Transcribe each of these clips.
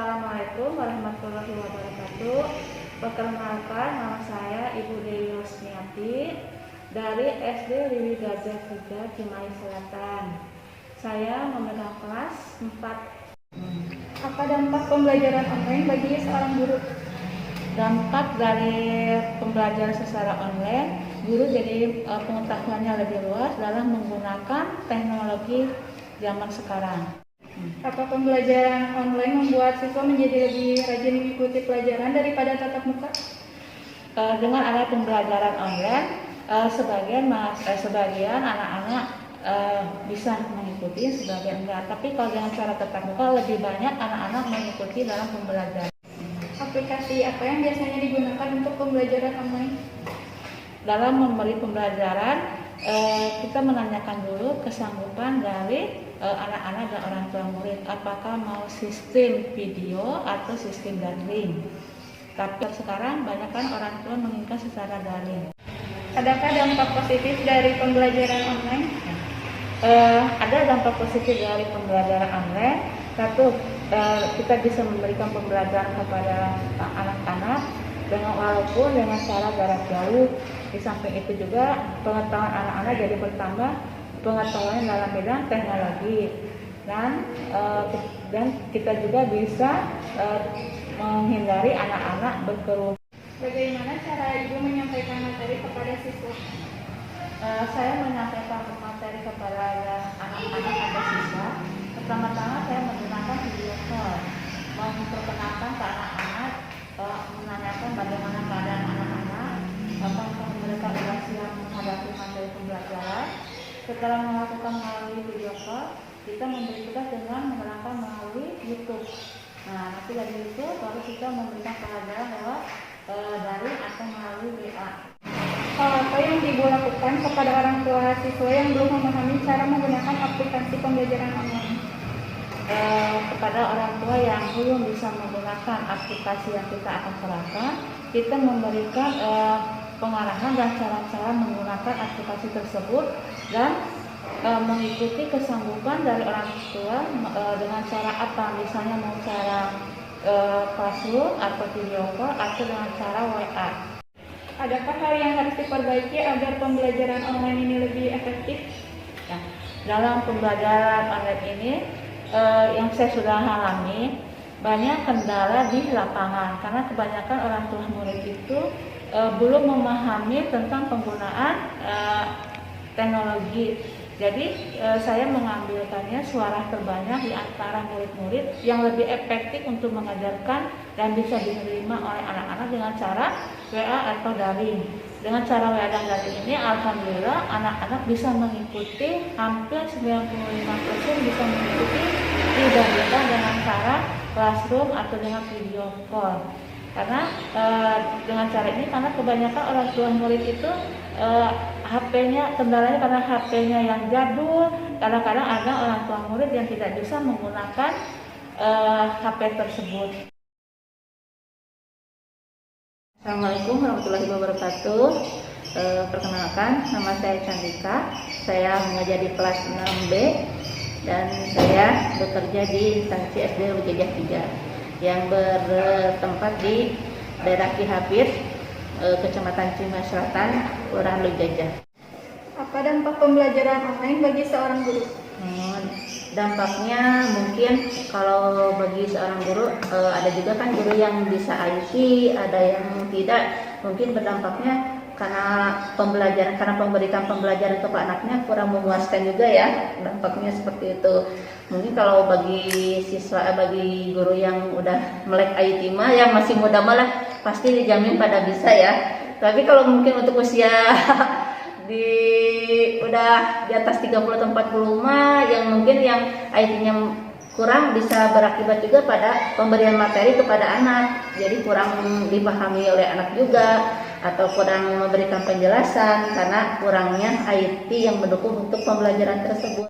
Assalamualaikum warahmatullahi wabarakatuh. Perkenalkan, nama saya Ibu Dewi Rosniati dari SD Liwi Gajah 3 Cimahi Selatan. Saya memegang kelas 4. Apa dampak pembelajaran online bagi seorang guru? Dampak dari pembelajaran secara online, guru jadi pengetahuannya lebih luas dalam menggunakan teknologi zaman sekarang. Apa pembelajaran online membuat siswa menjadi lebih rajin mengikuti pelajaran daripada tatap muka? Dengan ada pembelajaran online, sebagian anak-anak bisa mengikuti, sebagian enggak. Tapi kalau dengan cara tatap muka, lebih banyak anak-anak mengikuti dalam pembelajaran. Aplikasi apa yang biasanya digunakan untuk pembelajaran online? Dalam memberi pembelajaran, kita menanyakan dulu kesanggupan dari anak-anak dan orang tua murid, apakah mau sistem video atau sistem daring. Tapi sekarang banyak kan orang tua menginginkan secara daring. Adakah dampak positif dari pembelajaran online? Ada dampak positif dari pembelajaran online. Satu, kita bisa memberikan pembelajaran kepada anak-anak walaupun dengan cara jarak jauh. Di samping itu juga pengetahuan anak-anak jadi bertambah, pengetahuan dalam bidang teknologi, dan kita juga bisa menghindari anak-anak berkerumun. Bagaimana cara Ibu menyampaikan materi kepada siswa? Saya menyampaikan materi kepada anak-anak atau siswa. Pertama-tama saya menggunakan video call, memperkenalkan ke anak-anak, menanyakan bagaimana keadaan anak-anak, apakah mereka sudah siap menghadapi materi pembelajaran. Setelah melakukan melalui video call, kita memberi tugas dengan menerangkan melalui YouTube. Nah, nanti dari itu baru kita memberikan pelajaran lewat daring atau melalui WA. Hal apa yang Ibu lakukan kepada orang tua siswa yang belum memahami cara menggunakan aplikasi pembelajaran online? Kepada orang tua yang belum bisa menggunakan aplikasi yang kita akan serahkan, kita memberikan pengarahan dan cara-cara menggunakan aplikasi tersebut dan mengikuti kesanggupan dari orang tua dengan cara apa, misalnya mau cara classroom atau video call atau dengan cara WA. Adakah hal yang harus diperbaiki agar pembelajaran online ini lebih efektif? Nah, dalam pembelajaran online ini yang saya sudah alami, banyak kendala di lapangan karena kebanyakan orang tua murid itu belum memahami tentang penggunaan teknologi. Jadi saya mengambilkannya suara terbanyak di antara murid-murid yang lebih efektif untuk mengajarkan dan bisa diterima oleh anak-anak dengan cara WA atau daring. Dengan cara WA dan daring ini, alhamdulillah anak-anak bisa mengikuti, hampir 95% bisa mengikuti dibandingkan dengan cara classroom atau dengan video call. Karena dengan cara ini, karena kebanyakan orang tua murid itu HP-nya, kendalanya karena HP-nya yang jadul. Kadang-kadang ada orang tua murid yang tidak bisa menggunakan HP tersebut. Assalamualaikum warahmatullahi wabarakatuh. Perkenalkan, nama saya Candika. Saya mengajar di kelas 6B dan saya bekerja di instansi SD Liwi Gajah 3 yang bertempat di daerah Ki Hafid, Kecamatan Cimahi Selatan, Kelurahan Liwi Gajah. Apa dampak pembelajaran online bagi seorang guru? Dampaknya mungkin kalau bagi seorang guru, ada juga kan guru yang bisa IT, ada yang tidak. Mungkin berdampaknya karena memberikan pembelajaran kepada anaknya kurang memuaskan juga ya, dampaknya seperti itu. Mungkin kalau bagi bagi guru yang udah melek IT mah, yang masih muda malah pasti dijamin pada bisa ya. Tapi kalau mungkin untuk usia udah di atas 30 atau 40 mah, yang mungkin yang IT-nya kurang, bisa berakibat juga pada pemberian materi kepada anak, jadi kurang dipahami oleh anak juga, atau kurang memberikan penjelasan karena kurangnya IT yang mendukung untuk pembelajaran tersebut.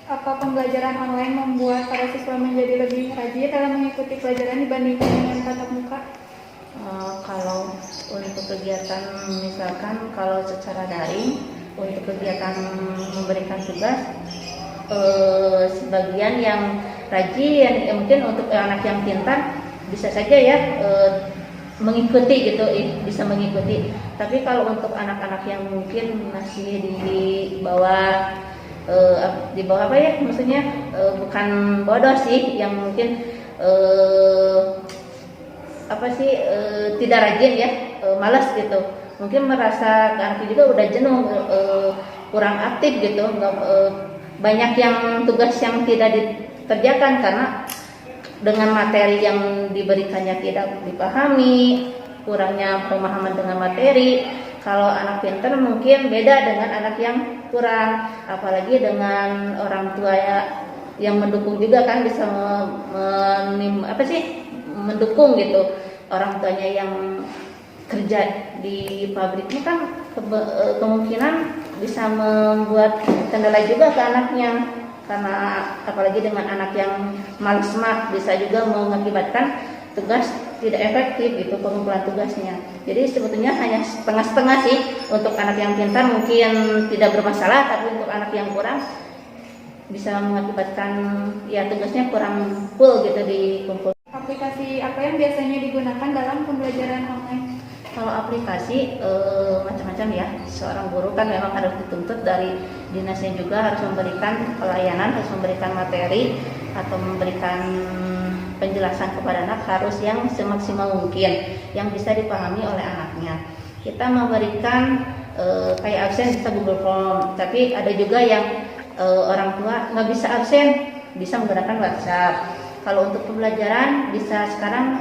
Apa pembelajaran online membuat para siswa menjadi lebih rajin dalam mengikuti pelajaran dibandingkan dengan tatap muka? Kalau untuk kegiatan, misalkan kalau secara daring, untuk kegiatan memberikan tugas, sebagian yang rajin, ya mungkin untuk anak yang pintar bisa saja ya mengikuti gitu, bisa mengikuti. Tapi kalau untuk anak-anak yang mungkin masih di bawah apa ya, maksudnya bukan bodoh sih, yang mungkin tidak rajin ya, malas gitu, mungkin merasa anaknya juga udah jenuh, kurang aktif gitu, banyak yang tugas yang tidak dikerjakan karena dengan materi yang diberikannya tidak dipahami, kurangnya pemahaman dengan materi. Kalau anak pintar mungkin beda dengan anak yang kurang, apalagi dengan orang tua yang mendukung juga kan, bisa mendukung gitu. Orang tuanya yang kerja di pabriknya kan kemungkinan bisa membuat kendala juga ke anaknya, karena apalagi dengan anak yang malas bisa juga mengakibatkan tugas tidak efektif gitu, pengumpulan tugasnya. Jadi sebetulnya hanya setengah-setengah sih. Untuk anak yang pintar mungkin tidak bermasalah, tapi untuk anak yang kurang bisa mengakibatkan ya tugasnya kurang full gitu dikumpul. Aplikasi apa yang biasanya digunakan dalam pembelajaran online? Kalau aplikasi macam-macam ya. Seorang guru kan memang harus dituntut dari dinasnya juga, harus memberikan pelayanan, harus memberikan materi atau memberikan penjelasan kepada anak, harus yang semaksimal mungkin yang bisa dipahami oleh anaknya. Kita memberikan kayak absen bisa Google Form, tapi ada juga yang orang tua nggak bisa absen, bisa menggunakan WhatsApp. Kalau untuk pembelajaran bisa sekarang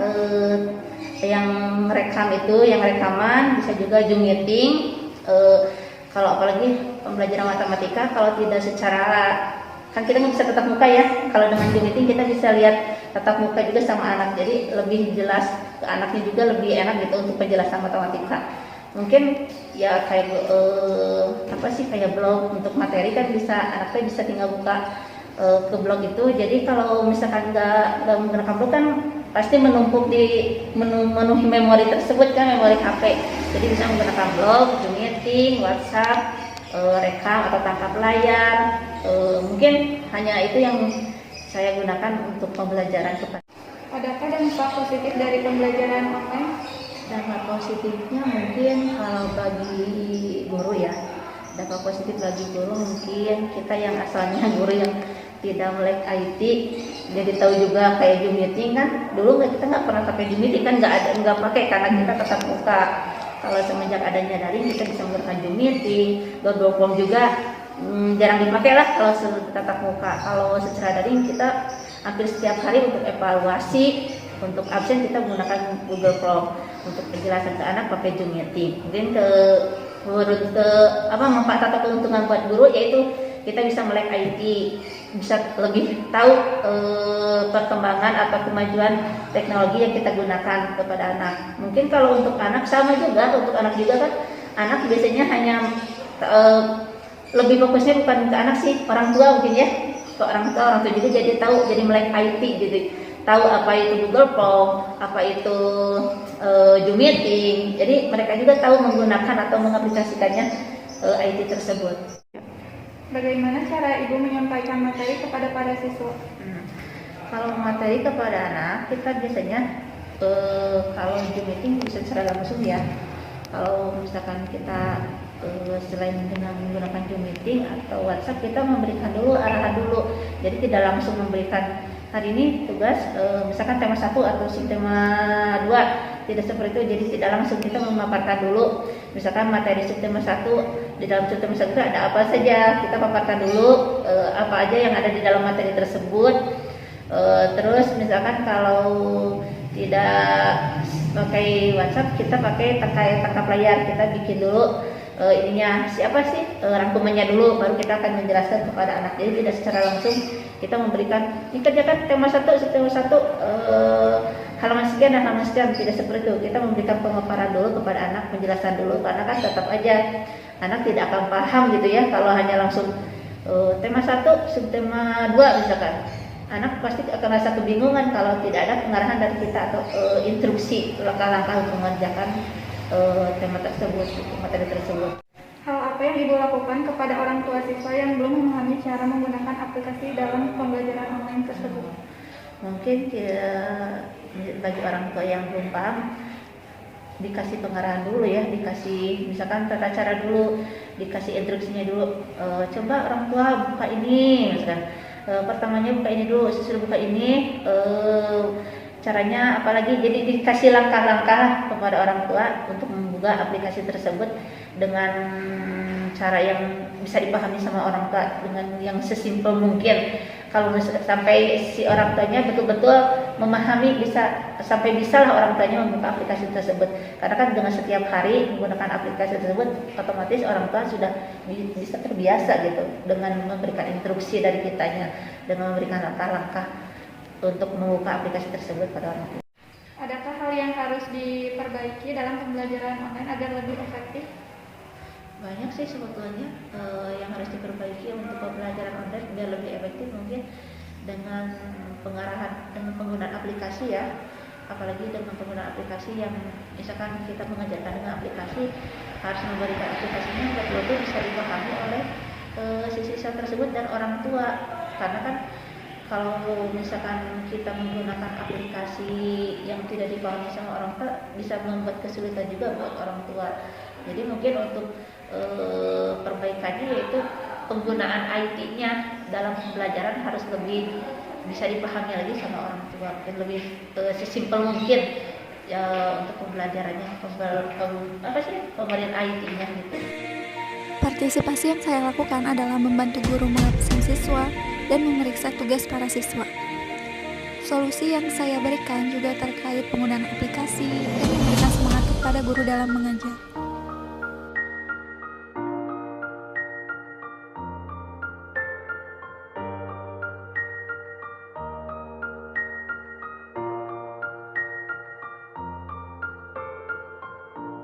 yang rekam itu, yang rekaman, bisa juga Zoom meeting. Kalau apalagi pembelajaran matematika, kalau tidak secara, kan kita nggak bisa tatap muka ya. Kalau dengan Zoom meeting kita bisa lihat tatap muka juga sama anak, jadi lebih jelas ke anaknya juga, lebih enak gitu untuk penjelasan matematika. Mungkin ya kayak kayak blog untuk materi kan bisa, anaknya bisa tinggal buka ke blog itu. Jadi kalau misalkan nggak menggunakan blog kan pasti menumpuk di memenuhi memori tersebut kan, memori HP. Jadi bisa menggunakan blog, Zoom meeting, WhatsApp, rekam atau tangkap layar. Mungkin hanya itu yang saya gunakan untuk pembelajaran cepat. Adakah dampak positif dari pembelajaran online? Dampak positifnya mungkin kalau bagi guru ya, dampak positif bagi guru mungkin kita yang asalnya guru yang tidak melek IT jadi tahu juga kayak Zoom meeting kan. Dulu kita nggak pernah pakai Zoom meeting kan, nggak pakai karena kita tetap muka. Kalau semenjak adanya daring kita bisa menggunakan Zoom meeting, Google Form juga jarang dipakai lah kalau tatap muka. Kalau secara daring kita hampir setiap hari untuk evaluasi, untuk absen kita menggunakan Google Form, untuk penjelasan ke anak pakai Zoom meeting. Mungkin manfaat atau keuntungan buat guru yaitu kita bisa melek IT, bisa lebih tahu perkembangan atau kemajuan teknologi yang kita gunakan kepada anak. Mungkin kalau untuk anak sama juga, untuk anak juga kan, anak biasanya hanya lebih fokusnya bukan ke anak sih, orang tua mungkin ya. Ke orang tua juga jadi tahu, jadi melek IT gitu, tahu apa itu Google Form, apa itu Zoom meeting. Jadi mereka juga tahu menggunakan atau mengaplikasikannya IT tersebut. Bagaimana cara ibu menyampaikan materi kepada para siswa? Kalau materi kepada anak, kita biasanya kalau Zoom meeting bisa secara langsung ya. Kalau misalkan kita selain dengan menggunakan Zoom meeting atau WhatsApp, kita memberikan dulu arahan dulu. Jadi tidak langsung memberikan hari ini tugas misalkan tema 1 atau tema 2, tidak seperti itu. Jadi tidak langsung, kita memaparkan dulu misalkan materi subtema 1, di dalam subtema 1 ada apa saja, kita paparkan dulu apa aja yang ada di dalam materi tersebut. Terus misalkan kalau tidak pakai WhatsApp, kita pakai tangkap layar, kita bikin dulu siapa sih rangkumannya dulu, baru kita akan menjelaskan kepada anak. Jadi tidak secara langsung kita memberikan, ini kerjakan tema 1, subtema 1 halaman sekian dan halaman sekian, tidak seperti itu. Kita memberikan pemaparan dulu kepada anak, penjelasan dulu, karena kan tetap aja anak tidak akan paham gitu ya kalau hanya langsung tema 1, subtema 2 misalkan. Anak pasti akan rasa kebingungan kalau tidak ada pengarahan dari kita atau instruksi langkah-langkah untuk mengerjakan tema tersebut, materi tersebut. Hal apa yang ibu lakukan kepada orang tua siswa yang belum memahami cara menggunakan aplikasi dalam pembelajaran online tersebut? Mungkin bagi orang tua yang belum paham, dikasih pengarahan dulu ya, dikasih misalkan tata cara dulu, dikasih instruksinya dulu. Coba orang tua buka ini, misalkan pertamanya buka ini dulu, sesudah buka ini caranya apalagi, jadi dikasih langkah-langkah kepada orang tua untuk membuka aplikasi tersebut dengan cara yang bisa dipahami sama orang tua, dengan yang sesimpel mungkin. Kalau sampai si orang tuanya betul-betul memahami, sampai bisalah orang tuanya membuka aplikasi tersebut. Karena kan dengan setiap hari menggunakan aplikasi tersebut, otomatis orang tua sudah bisa terbiasa gitu dengan memberikan instruksi dari kitanya, dengan memberikan langkah-langkah untuk membuka aplikasi tersebut pada orang tua. Adakah hal yang harus diperbaiki dalam pembelajaran online agar lebih efektif? Banyak sih sebetulnya yang harus diperbaiki untuk pembelajaran online biar lebih efektif, mungkin dengan pengarahan, dengan penggunaan aplikasi ya, apalagi dengan penggunaan aplikasi yang misalkan kita mengajarkan dengan aplikasi, harus memberikan aplikasinya betul-betul bisa dipahami oleh siswa tersebut dan orang tua. Karena kan kalau misalkan kita menggunakan aplikasi yang tidak dipahami sama orang tua, bisa membuat kesulitan juga buat orang tua. Jadi mungkin untuk perbaikannya yaitu penggunaan IT-nya dalam pembelajaran harus lebih bisa dipahami lagi sama orang tua, dan lebih sesimpel mungkin ya untuk pembelajarannya, pemberian IT-nya gitu. Partisipasi yang saya lakukan adalah membantu guru mengabsen siswa dan memeriksa tugas para siswa. Solusi yang saya berikan juga terkait penggunaan aplikasi dan memberikan semangat kepada guru dalam mengajar.